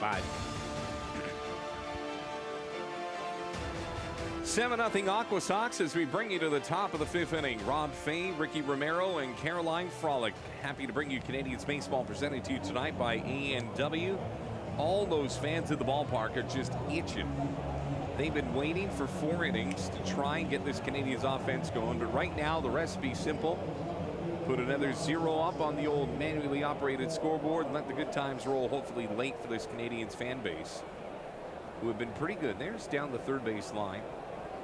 Bye. 7-0 Aquasox as we bring you to the top of the 5th inning. Rob Fai, Ricky Romero, and Caroline Frolic. Happy to bring you Canadians baseball presented to you tonight by A&W. All those fans at the ballpark are just itching. They've been waiting for 4 innings to try and get this Canadians offense going, but right now the recipe's simple. Put another 0 up on the old manually operated scoreboard and let the good times roll, hopefully late for this Canadians fan base, who have been pretty good. There's down the third base line.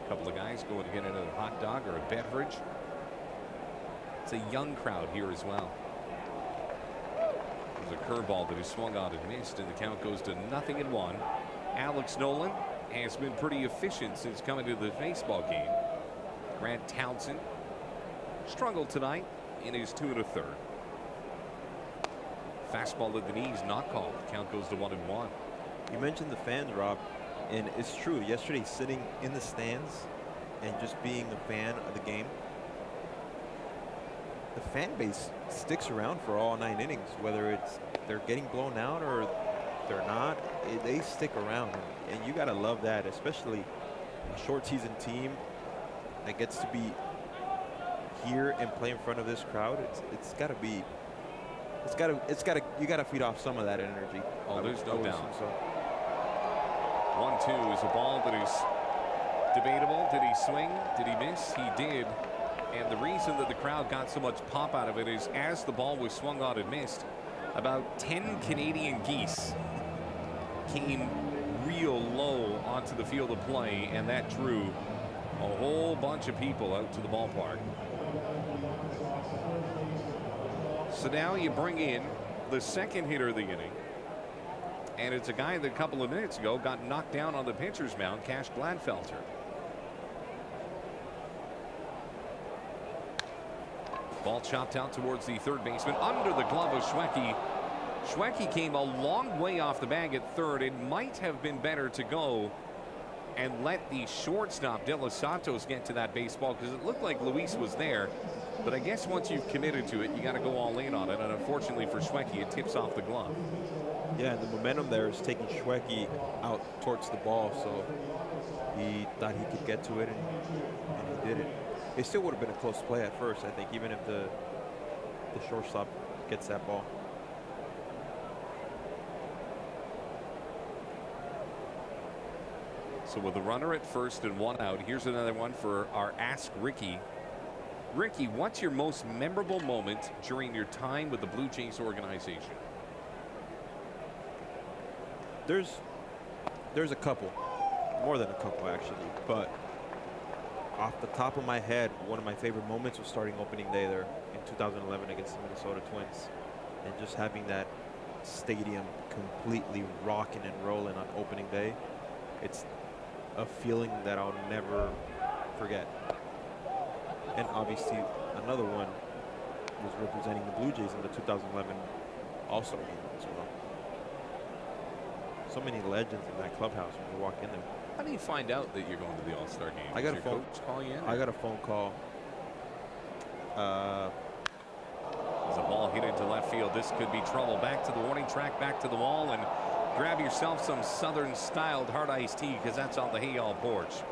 A couple of guys going to get another hot dog or a beverage. It's a young crowd here as well. There's a curveball that is swung out and missed, and the count goes to 0-1. Alex Nolan has been pretty efficient since coming to the baseball game. Grant Townsend struggled tonight in his 2 1/3. Fastball at the knees, not called. The count goes to 1-1. You mentioned the fans, Rob, and it's true. Yesterday, sitting in the stands and just being a fan of the game, the fan base sticks around for all 9 innings, whether it's they're getting blown out or they're not. They stick around, and you got to love that, especially a short season team that gets to be here and play in front of this crowd. You got to feed off some of that energy. Oh, there's no doubt. So 1-2 is a ball that is debatable. Did he swing? Did he miss? He did. And the reason that the crowd got so much pop out of it is as the ball was swung out and missed, about 10 Canadian geese came real low onto the field of play, and that drew a whole bunch of people out to the ballpark. So now you bring in the second hitter of the inning, and it's a guy that a couple of minutes ago got knocked down on the pitcher's mound, Cash Gladfelter. Ball chopped out towards the third baseman under the glove of Schwecke. Schwecke came a long way off the bag at third. It might have been better to go and let the shortstop De Los Santos get to that baseball, because it looked like Luis was there. But I guess once you've committed to it, you got to go all in on it. And unfortunately for Schwecke, it tips off the glove. Yeah, the momentum there is taking Schwecke out towards the ball, so he thought he could get to it, and he did it. It still would have been a close play at first, I think, even if the shortstop gets that ball. So with a runner at first and 1 out, here's another one for our Ask Ricky. Ricky, what's your most memorable moment during your time with the Blue Jays organization? There's a couple, more than a couple actually, but off the top of my head, one of my favorite moments was starting opening day there in 2011 against the Minnesota Twins, and just having that stadium completely rocking and rolling on opening day. It's a feeling that I'll never forget. And obviously another one was representing the Blue Jays in the 2011 All-Star game as well. So many legends in that clubhouse when you walk in there. How do you find out that you're going to the All-Star game? I got a phone call you in? I got a phone call. As a ball hit into left field, this could be trouble. Back to the warning track, back to the wall, and grab yourself some Southern-styled hard iced tea, because that's on the Hayall porch.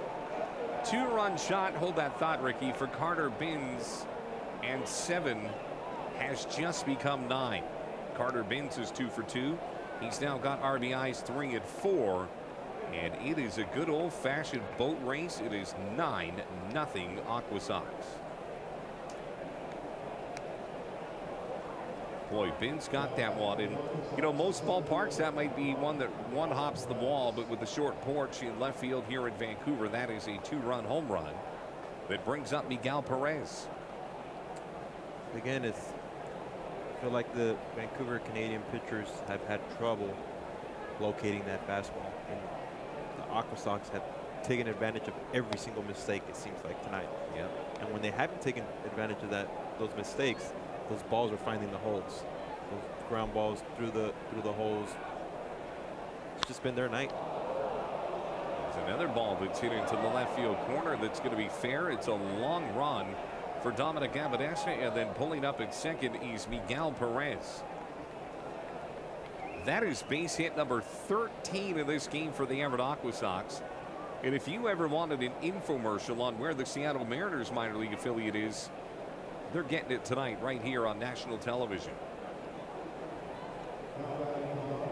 2-run shot, hold that thought, Ricky, for Carter Binns, and 7 has just become 9. Carter Binns is 2 for 2. He's now got RBIs 3 and 4, and it is a good old-fashioned boat race. It is 9-0 Aquasox. Boy, Binns got that one, and you know, most ballparks that might be one that one hops the wall, but with the short porch in left field here in Vancouver, that is a 2-run home run that brings up Miguel Perez. Again, I feel like the Vancouver Canadian pitchers have had trouble locating that fastball, and the Aquasox have taken advantage of every single mistake, it seems like, tonight. Yeah. And when they haven't taken advantage of those mistakes, those balls are finding the holes. Those ground balls through the holes. It's just been their night. There's another ball that's hit into the left field corner that's going to be fair. It's a long run for Dominic Abadesha, and then pulling up at second is Miguel Perez. That is base hit number 13 in this game for the Everett Aquasox. And if you ever wanted an infomercial on where the Seattle Mariners minor league affiliate is, they're getting it tonight right here on national television.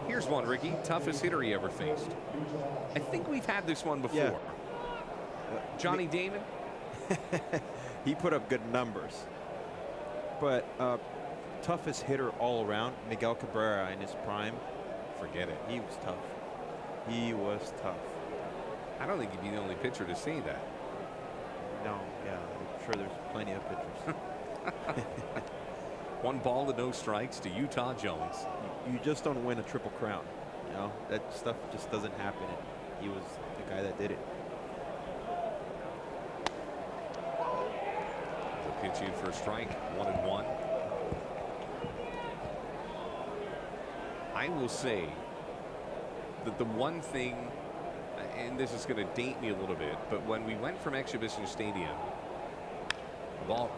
Here's one, Ricky. Toughest hitter he ever faced. I think we've had this one before. Yeah. Johnny Damon? He put up good numbers. But toughest hitter all around, Miguel Cabrera in his prime. Forget it. He was tough. He was tough. I don't think you'd be the only pitcher to say that. No, yeah, I'm sure there's plenty of pitchers. 1 ball to no strikes to Utah Jones. You just don't win a triple crown. You know, that stuff just doesn't happen. And he was the guy that did it. The pitch in for a strike, 1-1. I will say that the one thing, and this is going to date me a little bit, but when we went from Exhibition Stadium, ball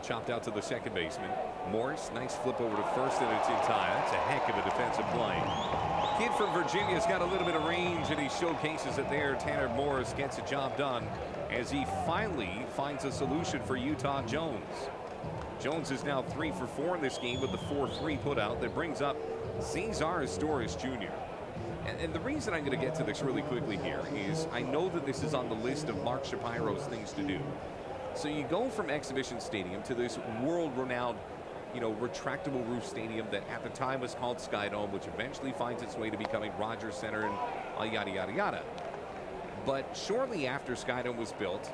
chopped out to the second baseman. Morris, nice flip over to first, and it's in time. That's a heck of a defensive play. Kid from Virginia's got a little bit of range, and he showcases it there. Tanner Morris gets the job done as he finally finds a solution for Utah Jones. Jones is now 3 for 4 in this game with the 4-3 put out that brings up Cesar Astores Jr. And the reason I'm going to get to this really quickly here is I know that this is on the list of Mark Shapiro's things to do. So you go from Exhibition Stadium to this world-renowned, retractable roof stadium that at the time was called Skydome, which eventually finds its way to becoming Rogers Center and yada, yada, yada. But shortly after Skydome was built,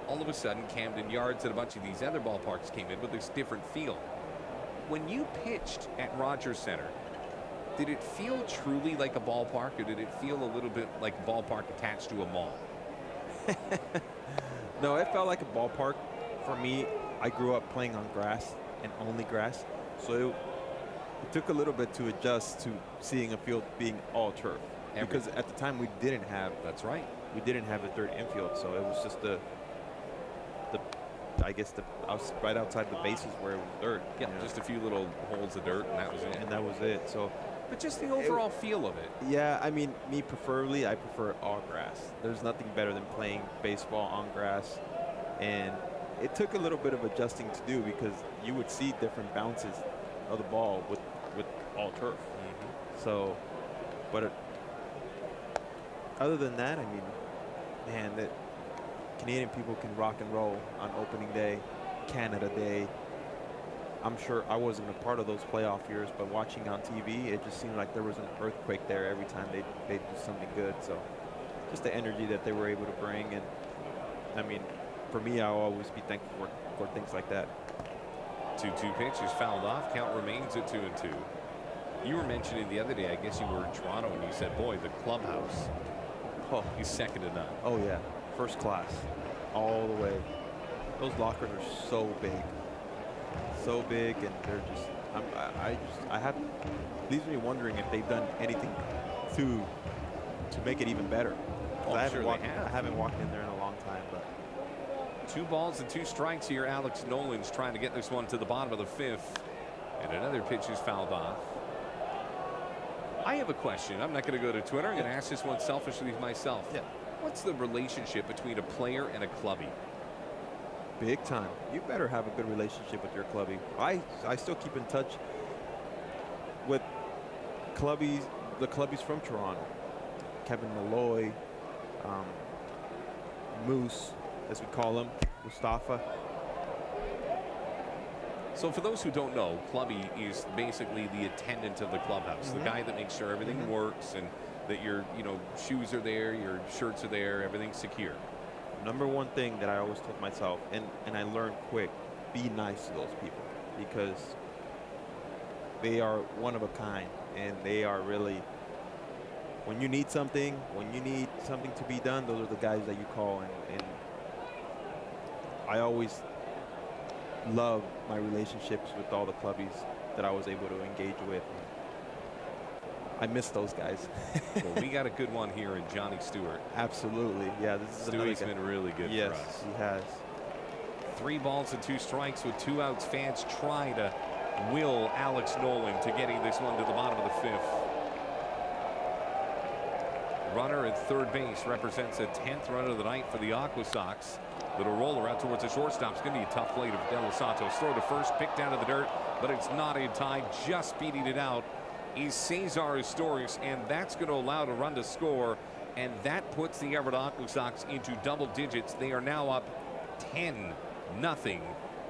all of a sudden Camden Yards and a bunch of these other ballparks came in with this different feel. When you pitched at Rogers Center, did it feel truly like a ballpark, or did it feel a little bit like a ballpark attached to a mall? No, it felt like a ballpark. For me, I grew up playing on grass and only grass. So it took a little bit to adjust to seeing a field being all turf. Because at the time we didn't have. That's right. We didn't have a dirt infield, so it was just I was right outside the bases where it was dirt. Yeah, just a few little holes of dirt, and that was it. And that was it. So. But just the overall feel of it. Yeah, I mean, me preferably, I prefer all grass. There's nothing better than playing baseball on grass. And it took a little bit of adjusting to do because you would see different bounces of the ball with all turf. Mm-hmm. So, but other than that, I mean, man, that Canadian people can rock and roll on opening day, Canada Day. I'm sure I wasn't a part of those playoff years, but watching on TV, it just seemed like there was an earthquake there every time they'd do something good. So just the energy that they were able to bring. And, I mean, for me, I'll always be thankful for things like that. 2-2 pitch is fouled off. Count remains at 2-2. You were mentioning the other day, I guess you were in Toronto, and you said, boy, the clubhouse is second to none. Oh, yeah. First class. All the way. Those lockers are so big. So big, and they're just leaves me wondering if they've done anything to make it even better. I haven't walked in there in a long time, but 2 balls and 2 strikes here. Alex Nolan's trying to get this one to the bottom of the 5th, and another pitch is fouled off. I have a question. I'm not going to go to Twitter. I'm going to ask this one selfishly myself. Yeah. What's the relationship between a player and a clubby? Big time. You better have a good relationship with your clubby. I still keep in touch with the clubbies from Toronto. Kevin Malloy, Moose, as we call him, Mustafa. So for those who don't know, clubby is basically the attendant of the clubhouse, the guy that makes sure everything works and that your shoes are there, your shirts are there, everything's secure. Number one thing that I always told myself, and I learned quick, be nice to those people, because they are one of a kind, and they are really, when you need something to be done, those are the guys that you call. And I always love my relationships with all the clubbies that I was able to engage with. I miss those guys. Well, we got a good one here in Johnny Stewart. Absolutely. Yeah, this is Stewie's been really good for us. Yes, he has. 3 balls and 2 strikes with 2 outs. Fans try to will Alex Nolan to getting this one to the bottom of the 5th. runner at third base represents a 10th run of the night for the Aquasox. Little roller out towards the shortstop. It's going to be a tough play to De Los Santos. Throw to first, picked down to the dirt, but it's not in time. Just beating it out is Cesar Astorius, and that's going to allow the run to score, and that puts the Everett Aquasox into double digits. They are now up 10-0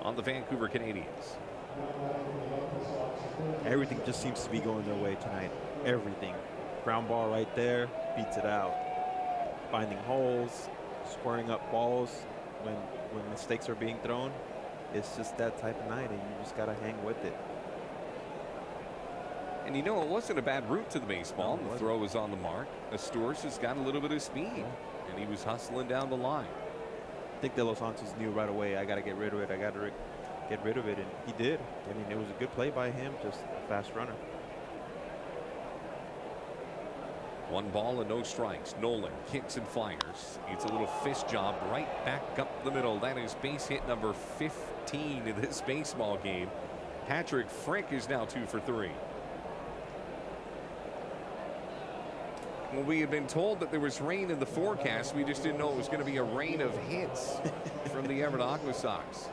on the Vancouver Canadians. Everything just seems to be going their way tonight. Everything. Ground ball right there, beats it out. Finding holes, squaring up balls when mistakes are being thrown. It's just that type of night, and you just got to hang with it. And you know, it wasn't a bad route to the baseball. The throw was on the mark. Astorius has got a little bit of speed, and he was hustling down the line. I think De Los Santos knew right away, I got to get rid of it. I got to get rid of it, and he did. I mean, it was a good play by him, just a fast runner. 1 ball and no strikes. Nolan kicks and fires. It's a little fist job right back up the middle. That is base hit number 15 in this baseball game. Patrick Frick is now 2 for 3. Well, we had been told that there was rain in the forecast. We just didn't know it was going to be a rain of hits from the Everett Aquasox.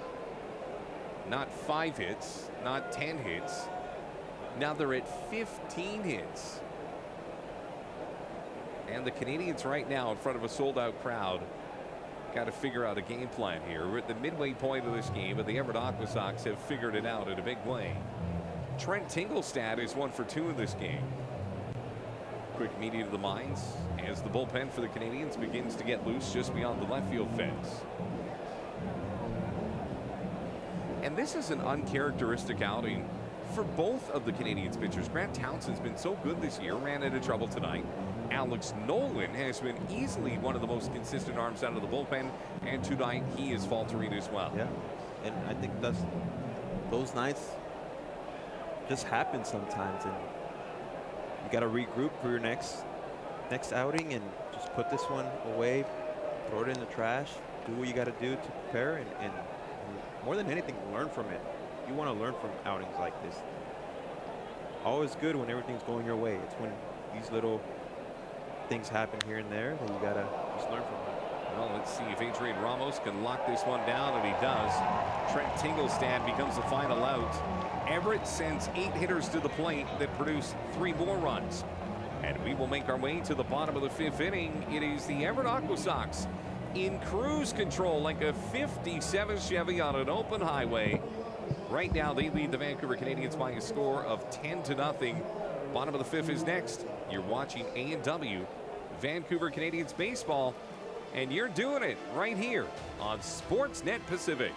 Not 5 hits, not 10 hits. Now they're at 15 hits. And the Canadians right now in front of a sold-out crowd got to figure out a game plan here. We're at the midway point of this game, but the Everett Aquasox have figured it out in a big way. Trent Tingelstad is 1 for 2 in this game. Quick meeting of the minds as the bullpen for the Canadians begins to get loose just beyond the left field fence. And this is an uncharacteristic outing for both of the Canadians pitchers. Grant Townsend's been so good this year, ran into trouble tonight. Alex Nolan has been easily one of the most consistent arms out of the bullpen, and tonight he is faltering as well. Yeah, and I think those nights just happen sometimes, and you got to regroup for your next outing and just put this one away, throw it in the trash, do what you got to do to prepare, and more than anything, learn from it. You want to learn from outings like this. Always good when everything's going your way. It's when these little things happen here and there that you got to just learn from it. Well, let's see if Adrian Ramos can lock this one down, and he does. Trent Tingelstad becomes the final out. Everett sends 8 hitters to the plate that produce 3 more runs. And we will make our way to the bottom of the 5th inning. It is the Everett Aquasox in cruise control like a 57 Chevy on an open highway. Right now, they lead the Vancouver Canadians by a score of 10-0. Bottom of the 5th is next. You're watching A&W Vancouver Canadians baseball, and you're doing it right here on Sportsnet Pacific.